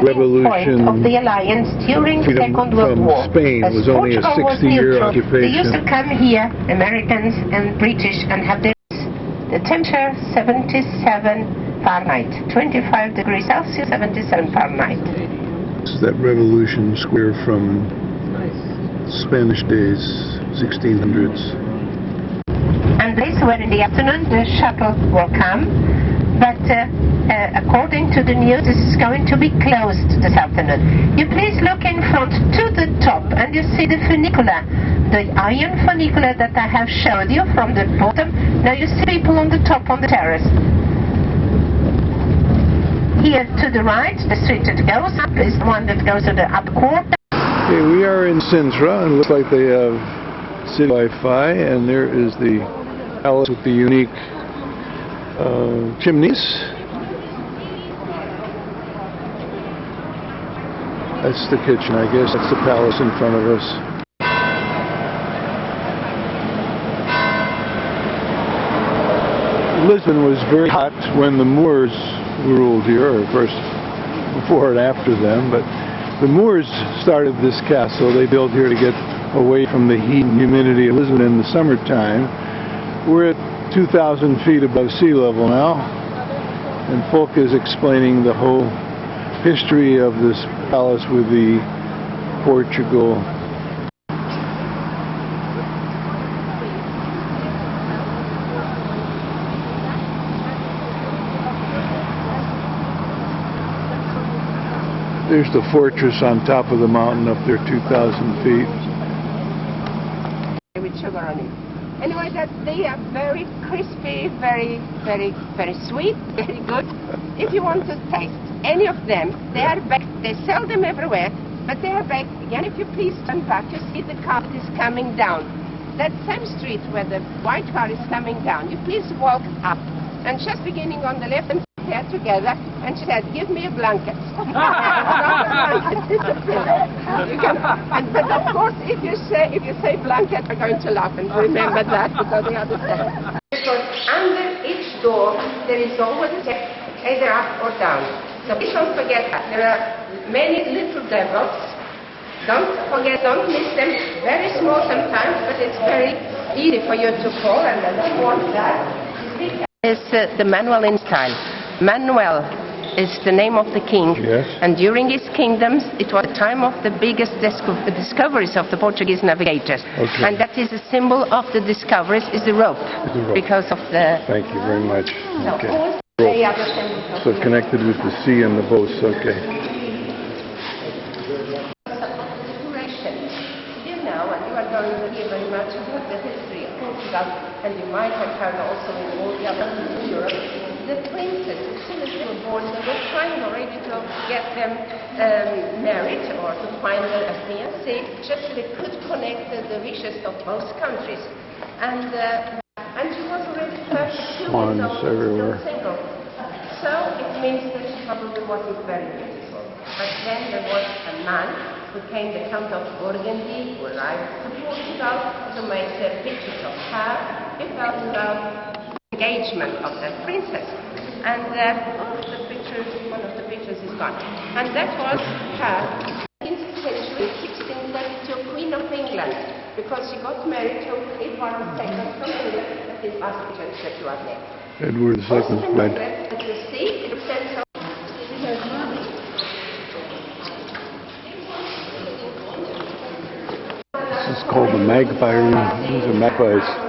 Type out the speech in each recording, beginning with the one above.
revolution of the alliance during the Second World War. Spain was only a 60-year occupation. They used to come here, Americans and British, and have this. The temperature 77 Fahrenheit, 25 degrees Celsius, 77 Fahrenheit. This is that revolution square from Spanish days, 1600s. And this, where in the afternoon the shuttle will come, but according to the news, this is going to be closed this afternoon. You please look in front to the top, and you see the funicular, the iron funicular that I have showed you from the bottom. Now you see people on the top on the terrace. Here to the right, the street that goes up is the one that goes to the up quarter. Okay, we are in Sintra, and it looks like they have city Wi-Fi, and there is the palace with the unique chimneys. That's the kitchen, I guess. That's the palace in front of us. Lisbon was very hot when the Moors ruled here, of course, before and after them, but the Moors started this castle. They built here to get away from the heat and humidity of Lisbon in the summertime. We're at 2,000 feet above sea level now, and Folk is explaining the whole history of this palace with the Portugal. There's the fortress on top of the mountain up there, 2,000 feet. With sugar on it. Anyway, they are very crispy, very sweet, very good. If you want to taste any of them, they are baked. They sell them everywhere, but they are baked. Again, if you please turn back, you see the car that is coming down. That same street where the white car is coming down, you please walk up. And just beginning on the left, and here together, and she said, "Give me a blanket." Not a blanket, it's a pillow. But of course, if you say blanket, we're going to laugh and remember that because they understand. Because under each door there is always a step, either up or down. So please don't forget that. There are many little devils. Don't forget, don't miss them. Very small sometimes, but it's very easy for you to fall, and I don't want that. It's the Manuel in style. Manuel is the name of the king, yes. And during his kingdoms it was the time of the biggest discoveries of the Portuguese navigators, okay. And that is a symbol of the discoveries is the rope, because of the... Thank you very much. Okay. So connected with the sea and the boats, okay. You know, and you are going to hear very much about the history of Portugal, and you might have heard also in all the other countries of Europe. The princes, as soon as they were born, they were trying already to get them married or to find them as fiancés, just so they could connect the richest of both countries. And she was already 32 years old, still single. So it means that she probably wasn't very beautiful. But then there was a man who came, the Count of Burgundy, who arrived to Portugal to make pictures of her. He fell in love. Engagement of that princess, and the picture, one of the pictures is gone, and that was her 16th century, 1632 Queen of England, because she got married to Edward II from England. That is last picture that you are there. Edward II's bed. As you see, it says so. This is called the magpie room. These are magpies.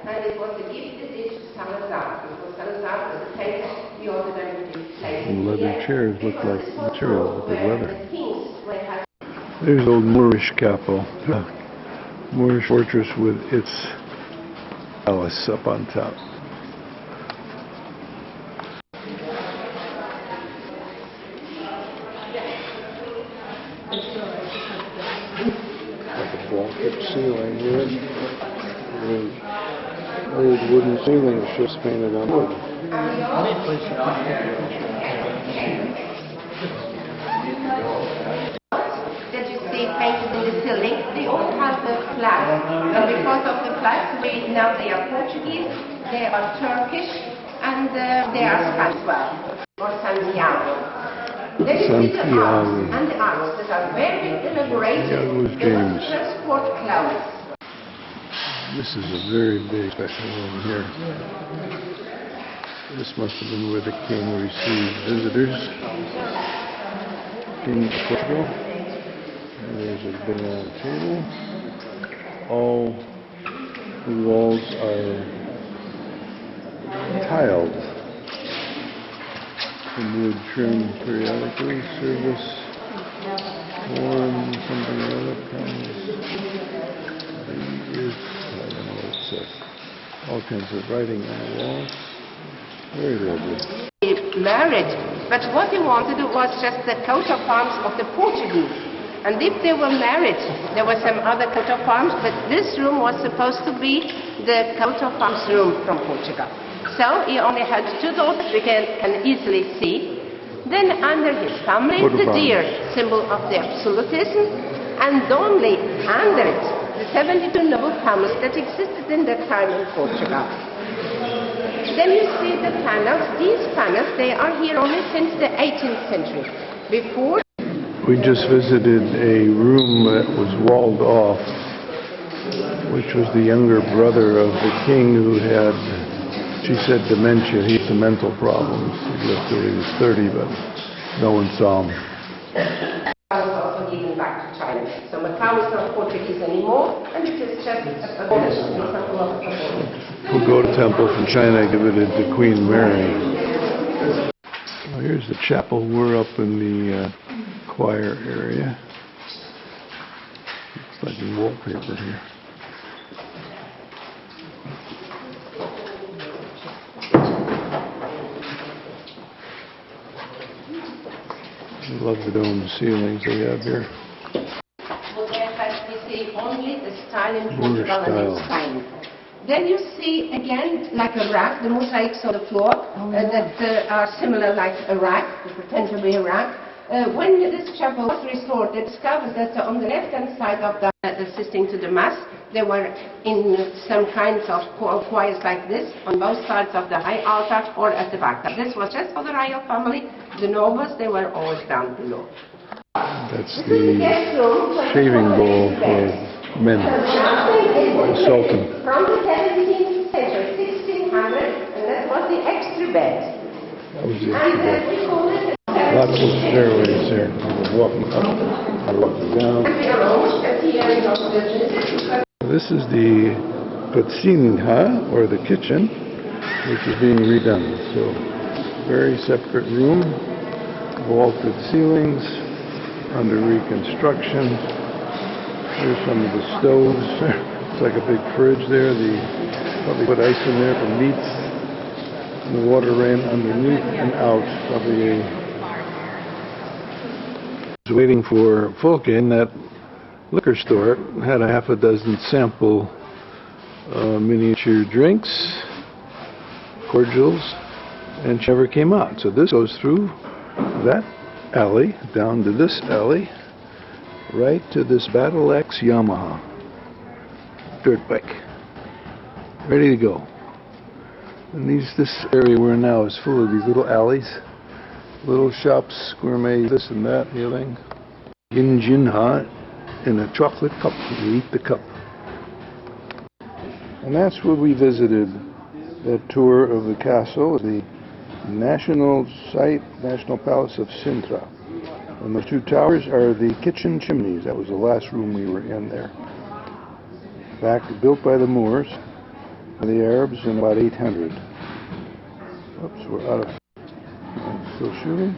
And it was a gift that did Salazar, because Salazar was a painter, he ordered them to be placed. And leather chairs look like material, look like leather. There's old Moorish capital, Moorish fortress with its palace up on top. Like a block ceiling here. Old wooden ceilings just painted on wood. flats. Now they are Portuguese, they are Turkish, and they are Spanish as well, or Santiago. Then you see the arcs, and the arcs that are very elaborated. They want to transport clouds. This is a very big special room here. This must have been where the king received visitors. King of Portugal. And there's a big round table. All the walls are tiled. Some wood trimmed periodically. Service, form, something or other comes. I don't know what it says. All kinds of writing on the walls. Very lovely. Married, but what they wanted was just the coat of arms of the Portuguese. And if they were married, there was some other coat of arms, but this room was supposed to be the coat of arms room from Portugal. So he only had 2 daughters, we can easily see. Then under his family, the deer, symbol of the absolutism, and only under it, the 72 noble families that existed in that time in Portugal. Then you see the panels. These panels, they are here only since the 18th century. Before, we just visited a room that was walled off, which was the younger brother of the king who had, she said, dementia. He had mental problems. He lived till he was 30, but no one saw him. I was also given back to China. So Macau is not Portuguese anymore, and it is just a Polish example of a We'll go to temple from China, give it to Queen Mary. Well, here's the chapel. We're up in the choir area. Looks like a wallpaper here. I love the dome ceilings they have here. We see only the style in Portugal and in Spain. Then you see again like a rack, the mosaics on the floor that are similar like a rack, they pretend to be a rack. When this chapel was restored, they discovered that on the left-hand side of the assisting to the Mass, they were in some kinds of choirs like this, on both sides of the high altar or at the back. This was just for the royal family. The nobles, they were always down below. That's the shaving bowl for men. The Sultan. From the 17th century, 1600, and that was the extra bed. That was the extra bed. Lots of stairways there. Walking up, walking down. This is the cocina, or the kitchen, which is being redone. So, very separate room, vaulted ceilings, under reconstruction. There's some of the stoves. It's like a big fridge there. Probably put ice in there for meats. And the water ran underneath and out. Probably was waiting for Folke in that liquor store. Had a half a dozen sample miniature drinks, cordials, and she never came out. So this goes through that alley, down to this alley, right to this Battle Axe Yamaha dirt bike, ready to go. And this area we're in now is full of these little alleys, little shops, gourmet, this and that, the other thing. Ginjinha in a chocolate cup. You eat the cup. And that's where we visited that tour of the castle, the National Palace of Sintra. And the 2 towers are the kitchen chimneys. That was the last room we were in there. Built by the Moors and the Arabs in about 800. Oops, we're out of... Still shooting?